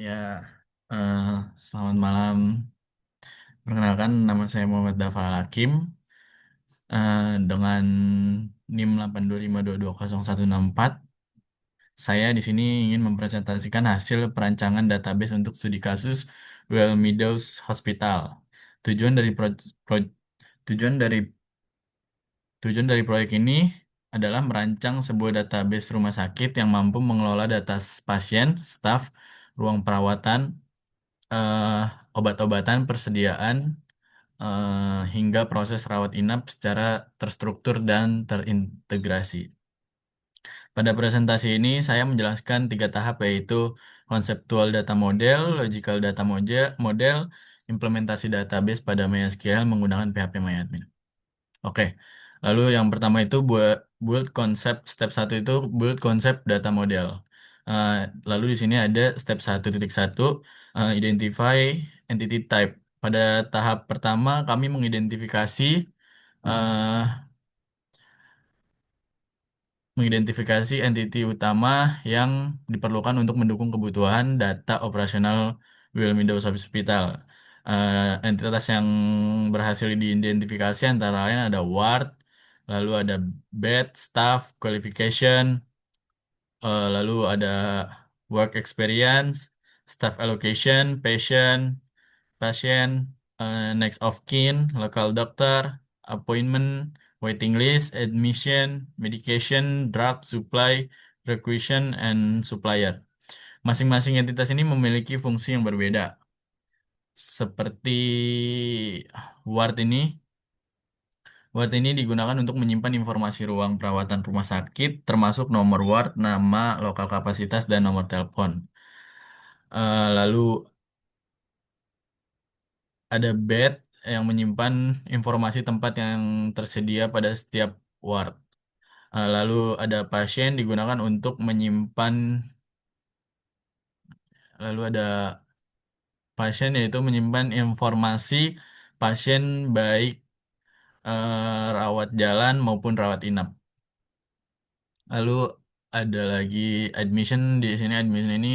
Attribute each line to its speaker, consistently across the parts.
Speaker 1: Ya, eh, selamat malam. Perkenalkan, nama saya Muhammad Dafal Hakim. Dengan NIM 825220164, saya di sini ingin mempresentasikan hasil perancangan database untuk studi kasus Well Meadows Hospital. Tujuan dari pro- tujuan dari tujuan dari proyek ini adalah merancang sebuah database rumah sakit yang mampu mengelola data pasien, staf, ruang perawatan, eh, obat-obatan, persediaan, hingga proses rawat inap secara terstruktur dan terintegrasi. Pada presentasi ini, saya menjelaskan tiga tahap, yaitu konseptual data model, logical data model, implementasi database pada MySQL menggunakan PHP MyAdmin. Oke, lalu yang pertama itu build konsep, step satu itu build konsep data model. Eh, Lalu di sini ada step 1.1, identify entity type. Pada tahap pertama kami eh, mengidentifikasi entity utama yang diperlukan untuk mendukung kebutuhan data operasional Wilmington Hospital. Entitas yang berhasil diidentifikasi antara lain ada ward, lalu ada bed, staff, qualification, lalu ada work experience, staff allocation, passion, next of kin, local doctor, appointment, waiting list, admission, medication, drug supply, requisition, and supplier. Masing-masing entitas ini memiliki fungsi yang berbeda. Seperti ward ini, ward ini digunakan untuk menyimpan informasi ruang perawatan rumah sakit, termasuk nomor ward, nama, lokal kapasitas, dan nomor telepon. Lalu ada bed yang menyimpan informasi tempat yang tersedia pada setiap ward. Lalu ada pasien digunakan untuk menyimpan, lalu ada pasien yaitu menyimpan informasi pasien baik rawat jalan maupun rawat inap. Lalu ada lagi admission, di sini admission ini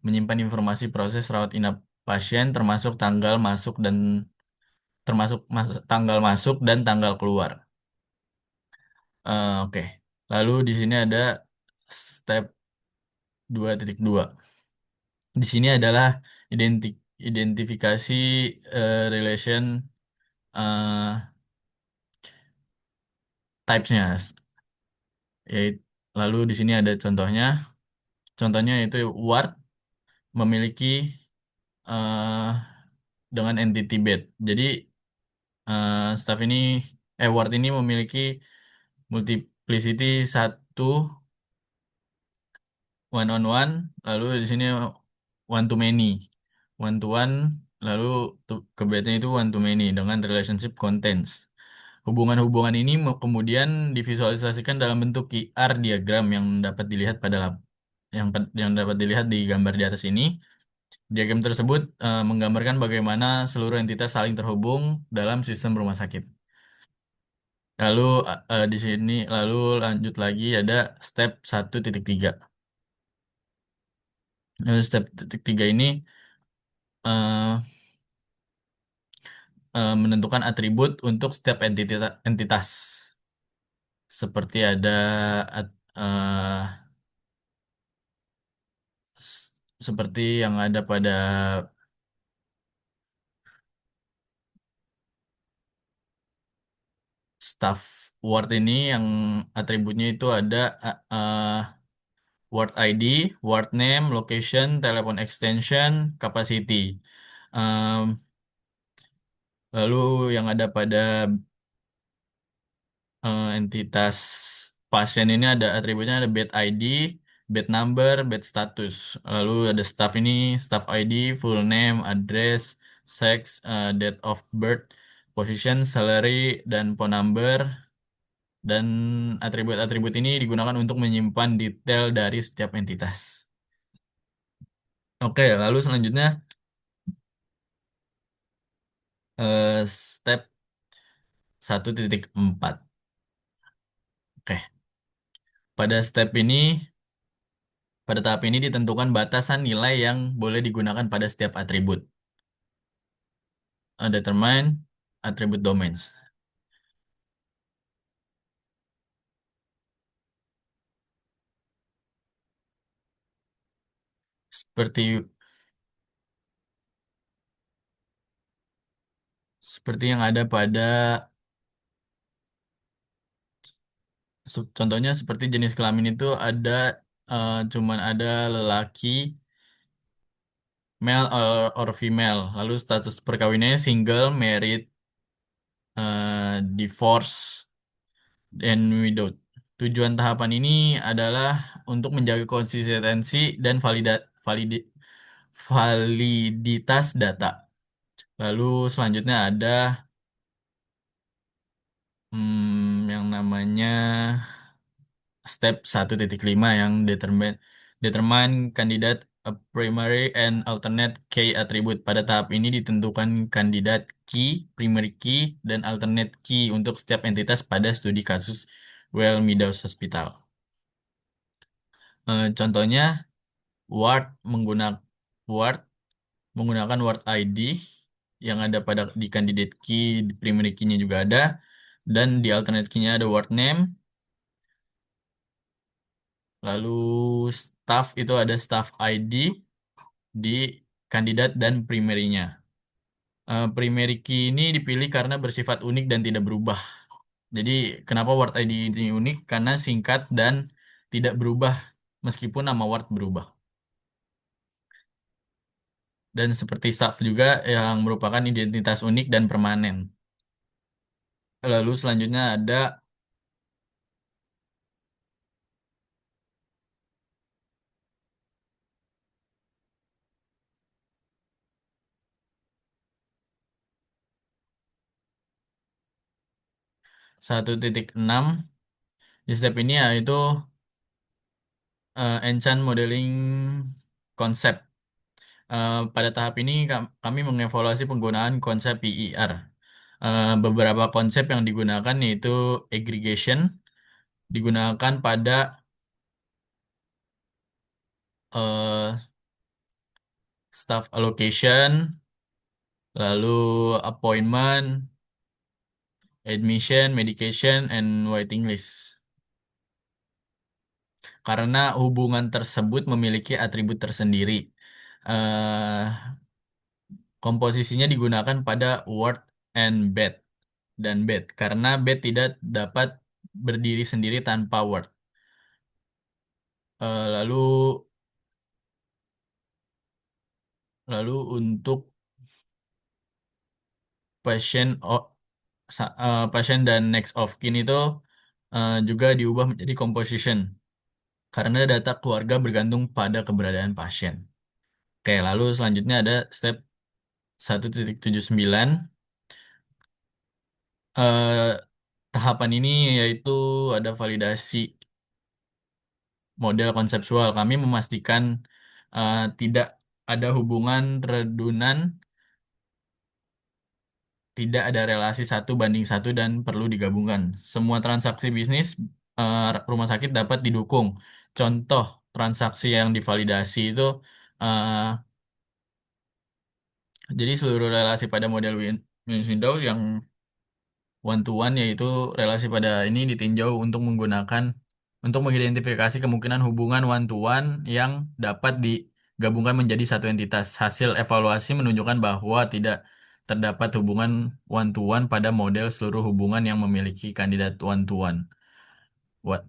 Speaker 1: menyimpan informasi proses rawat inap pasien termasuk tanggal masuk dan tanggal keluar. Oke. Lalu di sini ada step 2.2. Di sini adalah identifikasi relation eh, types-nya. Yaitu, lalu di sini ada contohnya. Contohnya yaitu Ward memiliki eh, dengan entity bed. Jadi staff ini Ward ini memiliki multiplicity satu, one on one, lalu di sini one to many, one to one, lalu ke bednya itu one to many dengan relationship contents. Hubungan-hubungan ini kemudian divisualisasikan dalam bentuk QR diagram yang dapat dilihat yang dapat dilihat di gambar di atas ini. Diagram tersebut menggambarkan bagaimana seluruh entitas saling terhubung dalam sistem rumah sakit. Lalu di sini lalu lanjut lagi ada step 1.3. Lalu step titik tiga ini eh, menentukan atribut untuk setiap entitas. Seperti ada at- eh, s- seperti yang ada pada staff Word ini, yang atributnya itu ada Word ID, Word name, location, telepon extension, capacity. Em, Lalu yang ada pada entitas pasien ini ada atributnya, ada bed ID, bed number, bed status. Lalu ada staff ini, staff ID, full name, address, sex, date of birth, position, salary, dan phone number. Dan atribut-atribut ini digunakan untuk menyimpan detail dari setiap entitas. Oke, lalu selanjutnya step 1.4. Oke, pada step ini Pada tahap ini ditentukan batasan nilai yang boleh digunakan pada setiap atribut. Determine attribute domains. Seperti seperti yang ada pada contohnya seperti jenis kelamin itu ada cuman ada lelaki, male or female. Lalu status perkawinannya single, married, divorce, dan widowed. Tujuan tahapan ini adalah untuk menjaga konsistensi dan validitas data. Lalu selanjutnya ada yang namanya step 1.5 yang determine kandidat a primary and alternate key attribute. Pada tahap ini ditentukan kandidat key, primary key, dan alternate key untuk setiap entitas pada studi kasus Well Meadows Hospital. Contohnya Ward menggunakan Ward menggunakan Ward ID yang ada pada di candidate key, di primary key-nya juga ada, dan di alternate key-nya ada Ward name. Lalu staff itu ada staff ID di kandidat dan primary-nya. Primary key ini dipilih karena bersifat unik dan tidak berubah. Jadi kenapa Ward ID ini unik? Karena singkat dan tidak berubah meskipun nama Ward berubah. Dan seperti staff juga yang merupakan identitas unik dan permanen. Lalu selanjutnya ada 1.6. Di step ini yaitu Enchant Modeling Concept. Pada tahap ini kami mengevaluasi penggunaan konsep PER. Beberapa konsep yang digunakan yaitu aggregation, digunakan pada eh, staff allocation, lalu appointment, admission, medication, and waiting list. Karena hubungan tersebut memiliki atribut tersendiri. Eh, Komposisinya digunakan pada word and bed dan bed karena bed tidak dapat berdiri sendiri tanpa word. Lalu untuk pasien pasien dan next of kin itu juga diubah menjadi composition karena data keluarga bergantung pada keberadaan pasien. Oke, lalu selanjutnya ada step 1.79. Eh, Tahapan ini yaitu ada validasi model konseptual. Kami memastikan tidak ada hubungan redundan, tidak ada relasi 1:1 dan perlu digabungkan. Semua transaksi bisnis rumah sakit dapat didukung. Contoh transaksi yang divalidasi itu eh, jadi seluruh relasi pada model Windows yang one to one yaitu relasi pada ini ditinjau untuk mengidentifikasi kemungkinan hubungan one to one yang dapat digabungkan menjadi satu entitas. Hasil evaluasi menunjukkan bahwa tidak terdapat hubungan one to one pada model seluruh hubungan yang memiliki kandidat one to one.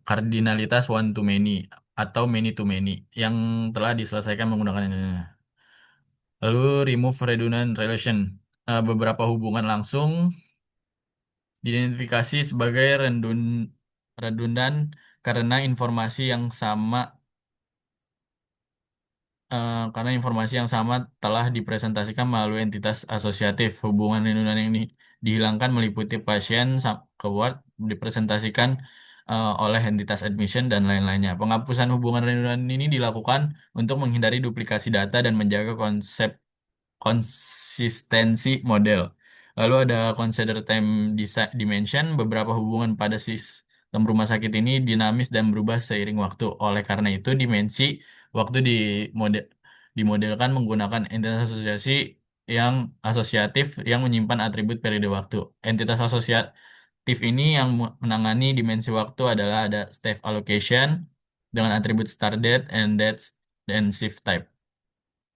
Speaker 1: Kardinalitas one to many atau many to many yang telah diselesaikan menggunakan ini. Lalu remove redundant relation. Beberapa hubungan langsung diidentifikasi sebagai redundan karena informasi yang sama telah dipresentasikan melalui entitas asosiatif. Hubungan redundan yang dihilangkan meliputi pasien keyword dipresentasikan oleh entitas admission dan lain-lainnya. Penghapusan hubungan redundan ini dilakukan untuk menghindari duplikasi data dan menjaga konsistensi model. Lalu ada consider time dimension. Beberapa hubungan pada sistem rumah sakit ini dinamis dan berubah seiring waktu. Oleh karena itu, dimensi Waktu mode, dimodelkan menggunakan entitas asosiasi yang asosiatif yang menyimpan atribut periode waktu. Entitas asosiatif ini yang menangani dimensi waktu adalah ada state allocation dengan atribut start date and date dan shift type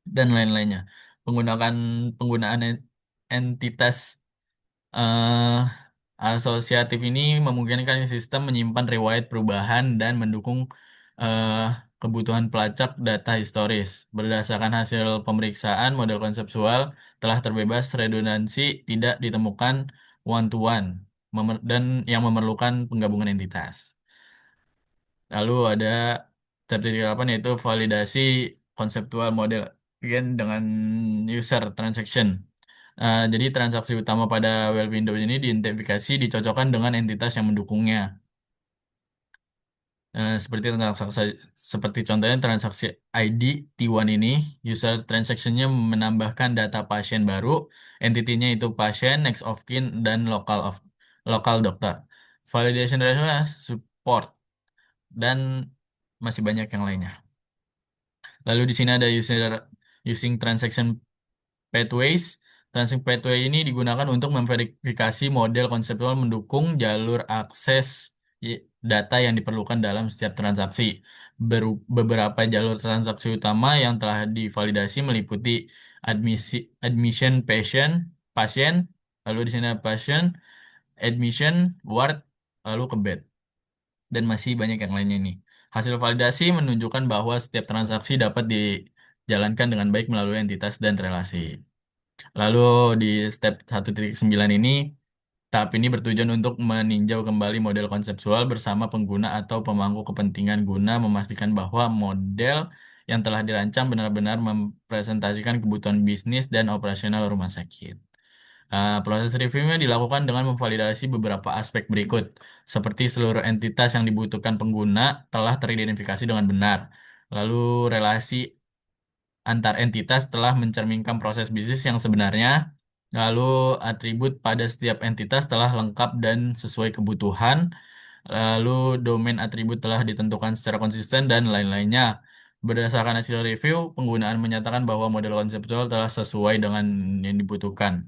Speaker 1: dan lain-lainnya. Penggunaan penggunaan entitas eh, asosiatif ini memungkinkan sistem menyimpan riwayat perubahan dan mendukung eh, kebutuhan pelacak data historis. Berdasarkan hasil pemeriksaan, model konseptual telah terbebas redundansi, tidak ditemukan one-to-one, dan yang memerlukan penggabungan entitas. Lalu ada step 8 yaitu validasi konseptual model again dengan user transaction. Jadi transaksi utama pada well window ini diidentifikasi dicocokkan dengan entitas yang mendukungnya. Seperti transaksi seperti contohnya transaksi ID T1 ini, user transactionnya menambahkan data pasien baru, entitinya itu pasien, next of kin, dan local dokter. Validation ratio support dan masih banyak yang lainnya. Lalu di sini ada using transaction pathways. Transaction pathway ini digunakan untuk memverifikasi model konseptual mendukung jalur akses data yang diperlukan dalam setiap transaksi. Beberapa jalur transaksi utama yang telah divalidasi meliputi admission pasien, lalu di sini ada pasien, admission, ward, lalu ke bed dan masih banyak yang lainnya ini. Hasil validasi menunjukkan bahwa setiap transaksi dapat dijalankan dengan baik melalui entitas dan relasi. Lalu di step 1.9 ini, tahap ini bertujuan untuk meninjau kembali model konseptual bersama pengguna atau pemangku kepentingan guna memastikan bahwa model yang telah dirancang benar-benar mempresentasikan kebutuhan bisnis dan operasional rumah sakit. Proses reviewnya dilakukan dengan memvalidasi beberapa aspek berikut, seperti seluruh entitas yang dibutuhkan pengguna telah teridentifikasi dengan benar. Lalu relasi antar entitas telah mencerminkan proses bisnis yang sebenarnya. Lalu atribut pada setiap entitas telah lengkap dan sesuai kebutuhan. Lalu domain atribut telah ditentukan secara konsisten dan lain-lainnya. Berdasarkan hasil review, penggunaan menyatakan bahwa model konseptual telah sesuai dengan yang dibutuhkan.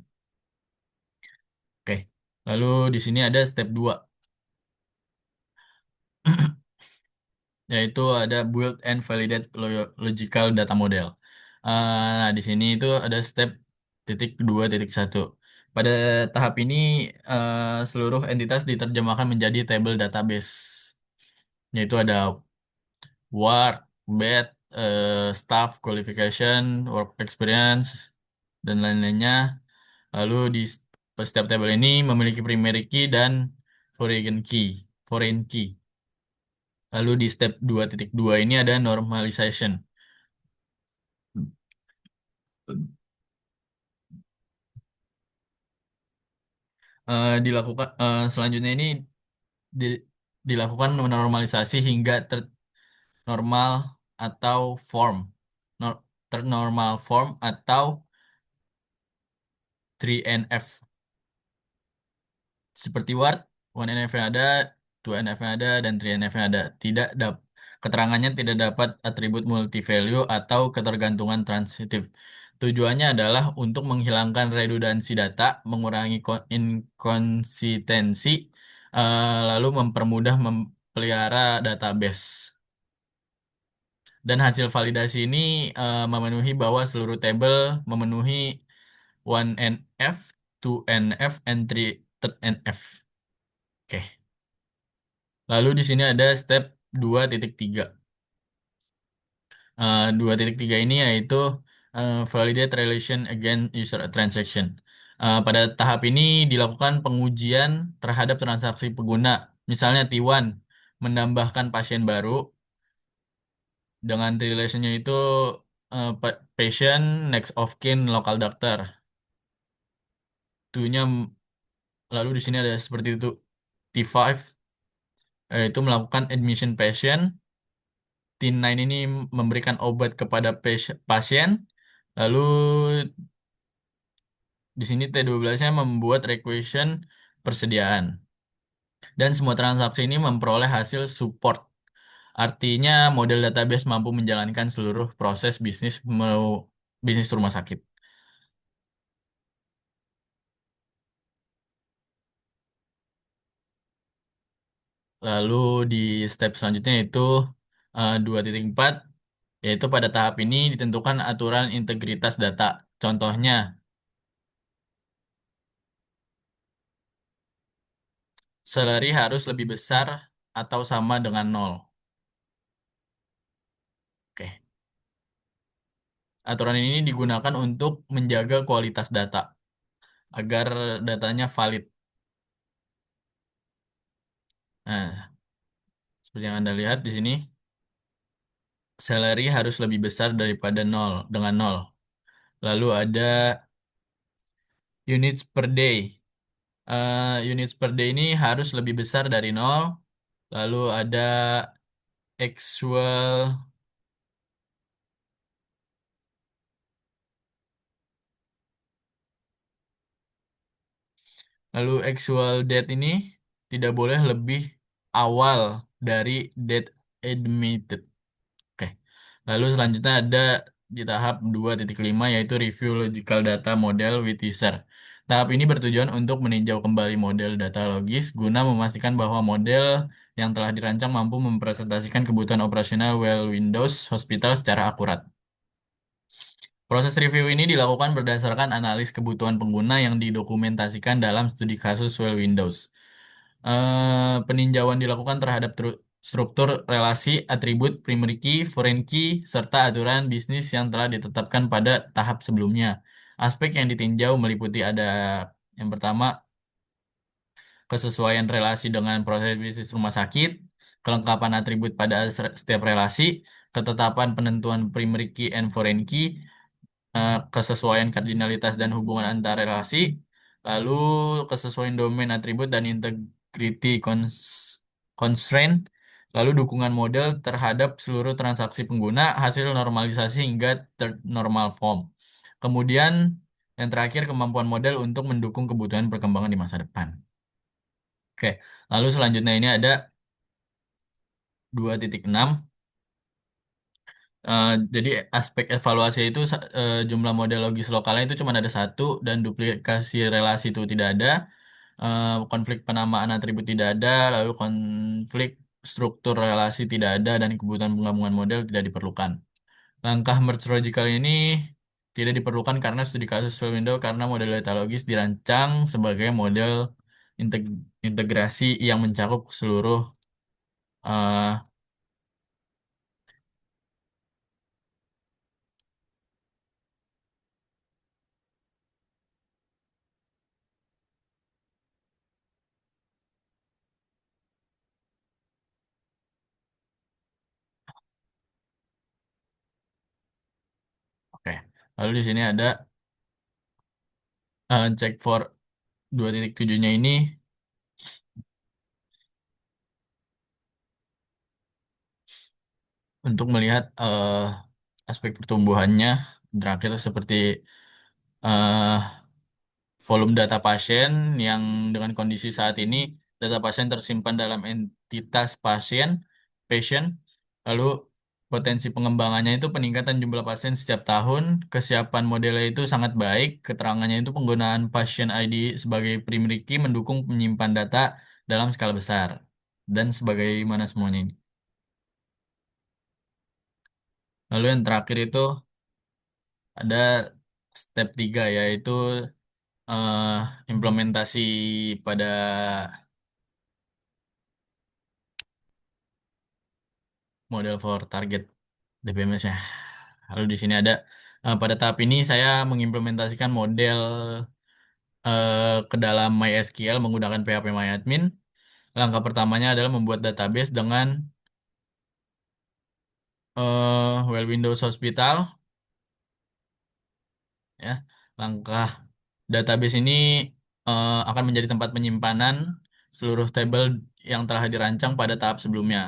Speaker 1: Oke. Lalu di sini ada step 2, yaitu ada build and validate logical data model. Nah, di sini itu ada step titik 2.1. Pada tahap ini, seluruh entitas diterjemahkan menjadi table database, yaitu ada ward, bed, staff, qualification, work experience, dan lain-lainnya. Lalu di setiap tabel ini memiliki primary key dan foreign key. Foreign key. Lalu di step 2.2 ini ada normalization. Selanjutnya ini di- dilakukan normalisasi hingga ternormal atau form. Ternormal form atau 3NF. Seperti Word, 1NF yang ada, 2NF yang ada, dan 3NF yang ada. Keterangannya tidak dapat atribut multi-value atau ketergantungan transitif. Tujuannya adalah untuk menghilangkan redundansi data, mengurangi inkonsistensi, lalu mempermudah memelihara database. Dan hasil validasi ini memenuhi bahwa seluruh tabel memenuhi 1NF, 2NF, and 3NF. Oke. Lalu di sini ada step 2.3. 2.3 ini yaitu validate relation against user transaction. Pada tahap ini dilakukan pengujian terhadap transaksi pengguna. Misalnya T1 menambahkan pasien baru dengan relationnya itu patient, next of kin, local doctor. Tuhnya lalu di sini ada seperti itu T5 yaitu melakukan admission patient. T9 ini memberikan obat kepada pasien. Lalu di sini T12-nya membuat requisition persediaan. Dan semua transaksi ini memperoleh hasil support. Artinya model database mampu menjalankan seluruh proses bisnis rumah sakit. Lalu di step selanjutnya itu 2.4, yaitu pada tahap ini ditentukan aturan integritas data. Contohnya, salary harus lebih besar atau sama dengan nol. Oke. Aturan ini digunakan untuk menjaga kualitas data agar datanya valid. Nah, seperti yang Anda lihat di sini, salary harus lebih besar daripada nol dengan nol. Lalu ada units per day. Units per day ini harus lebih besar dari nol. Lalu ada actual, actual date ini tidak boleh lebih awal dari date admitted. Oke. Lalu selanjutnya ada di tahap 2.5 yaitu review logical data model with user. Tahap ini bertujuan untuk meninjau kembali model data logis guna memastikan bahwa model yang telah dirancang mampu mempresentasikan kebutuhan operasional well Windows Hospital secara akurat. Proses review ini dilakukan berdasarkan analis kebutuhan pengguna yang didokumentasikan dalam studi kasus well Windows. Peninjauan dilakukan terhadap struktur relasi, atribut, primary key, foreign key, serta aturan bisnis yang telah ditetapkan pada tahap sebelumnya. Aspek yang ditinjau meliputi ada yang pertama, kesesuaian relasi dengan proses bisnis rumah sakit, kelengkapan atribut pada setiap relasi, ketetapan penentuan primary key and foreign key, kesesuaian kardinalitas dan hubungan antar relasi, lalu kesesuaian domain atribut dan integrity constraint, lalu dukungan model terhadap seluruh transaksi pengguna, hasil normalisasi hingga third normal form. Kemudian yang terakhir kemampuan model untuk mendukung kebutuhan perkembangan di masa depan. Oke, lalu selanjutnya ini ada 2.6. Jadi aspek evaluasi itu jumlah model logis lokalnya itu cuma ada satu dan duplikasi relasi itu tidak ada. Konflik penamaan atribut tidak ada, lalu konflik struktur relasi tidak ada dan kebutuhan penggabungan model tidak diperlukan. Langkah merge logical ini tidak diperlukan karena studi kasus full window karena model data logis dirancang sebagai model integrasi yang mencakup seluruh eh, oke. Lalu di sini ada check for 2.7-nya ini untuk melihat aspek pertumbuhannya terakhir seperti eh, volume data pasien yang dengan kondisi saat ini data pasien tersimpan dalam entitas patient, lalu potensi pengembangannya itu peningkatan jumlah pasien setiap tahun, kesiapan modelnya itu sangat baik, keterangannya itu penggunaan pasien ID sebagai primary key mendukung menyimpan data dalam skala besar dan sebagaimana semuanya ini. Lalu yang terakhir itu ada step 3 yaitu eh, implementasi pada model for target DBMS-nya. Lalu di sini ada pada tahap ini saya mengimplementasikan model ke dalam MySQL menggunakan PHP MyAdmin. Langkah pertamanya adalah membuat database dengan Well Windows Hospital. Ya, langkah database ini akan menjadi tempat penyimpanan seluruh tabel yang telah dirancang pada tahap sebelumnya.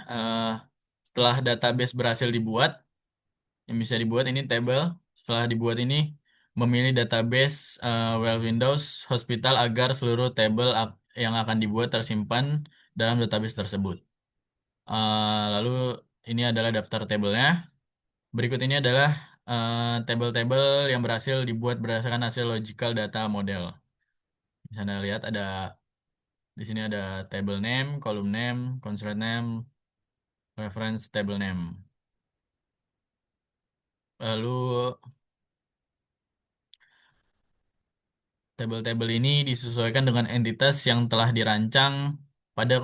Speaker 1: Eh, Setelah database berhasil dibuat, yang bisa dibuat ini tabel. Setelah dibuat ini, memilih database well Windows Hospital agar seluruh tabel yang akan dibuat tersimpan dalam database tersebut. Lalu ini adalah daftar tabelnya. Berikut ini adalah tabel-tabel yang berhasil dibuat berdasarkan hasil logical data model. Bisa Anda lihat di sini ada table name, column name, constraint name, reference table name. Lalu tabel-tabel ini disesuaikan dengan entitas yang telah dirancang pada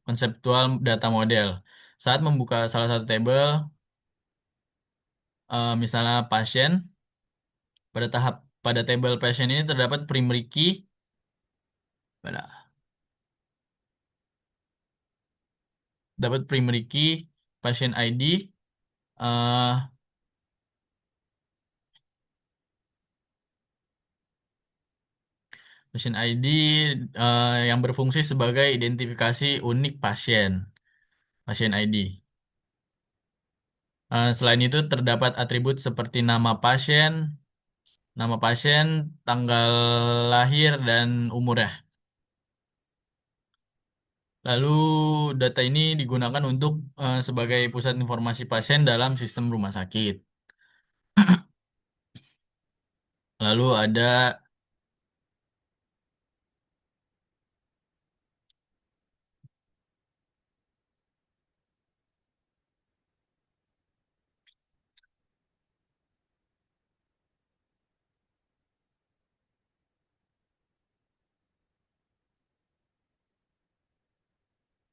Speaker 1: konseptual data model. Saat membuka salah satu tabel, misalnya pasien, pada tabel pasien ini terdapat primary key, pada dapat primary key, pasien ID, eh, pasien ID yang berfungsi sebagai identifikasi unik pasien, pasien ID. Selain itu terdapat atribut seperti nama pasien, tanggal lahir, dan umur ya. Lalu data ini digunakan untuk sebagai pusat informasi pasien dalam sistem rumah sakit. Lalu ada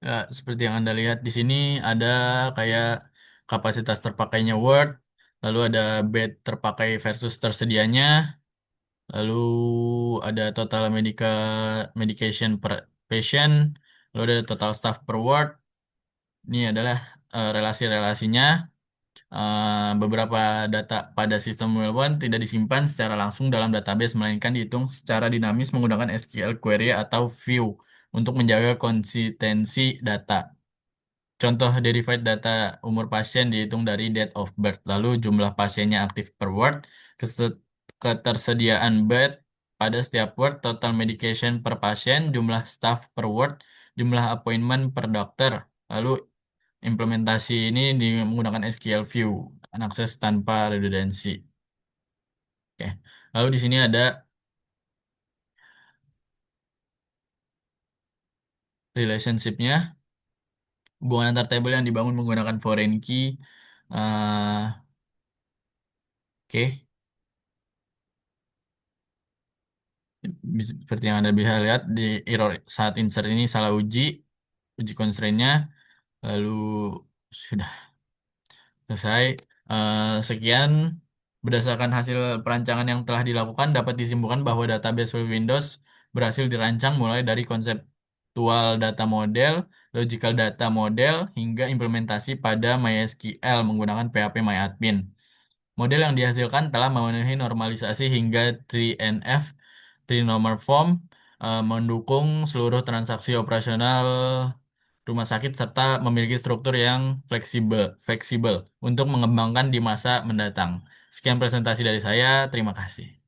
Speaker 1: seperti yang Anda lihat di sini ada kayak kapasitas terpakainya Word, lalu ada bed terpakai versus tersedianya, lalu ada total medication per patient, lalu ada total staff per ward. Ini adalah relasi-relasinya. Beberapa data pada sistem Whale1 tidak disimpan secara langsung dalam database, melainkan dihitung secara dinamis menggunakan SQL query atau view untuk menjaga konsistensi data. Contoh derived data umur pasien dihitung dari date of birth, lalu jumlah pasiennya aktif per ward, ketersediaan bed pada setiap ward, total medication per pasien, jumlah staff per ward, jumlah appointment per dokter. Lalu implementasi ini menggunakan SQL View, akses tanpa redundansi. Oke. Lalu di sini ada relationship-nya, hubungan antar tabel yang dibangun menggunakan foreign key. Oke. Seperti yang Anda bisa lihat di error saat insert ini salah uji constraint-nya, lalu sudah selesai. Sekian, berdasarkan hasil perancangan yang telah dilakukan, dapat disimpulkan bahwa database full Windows berhasil dirancang mulai dari konseptual data model, logical data model, hingga implementasi pada MySQL menggunakan PHP MyAdmin. Model yang dihasilkan telah memenuhi normalisasi hingga 3NF, Three Normal Form, mendukung seluruh transaksi operasional rumah sakit serta memiliki struktur yang fleksibel untuk mengembangkan di masa mendatang. Sekian presentasi dari saya, terima kasih.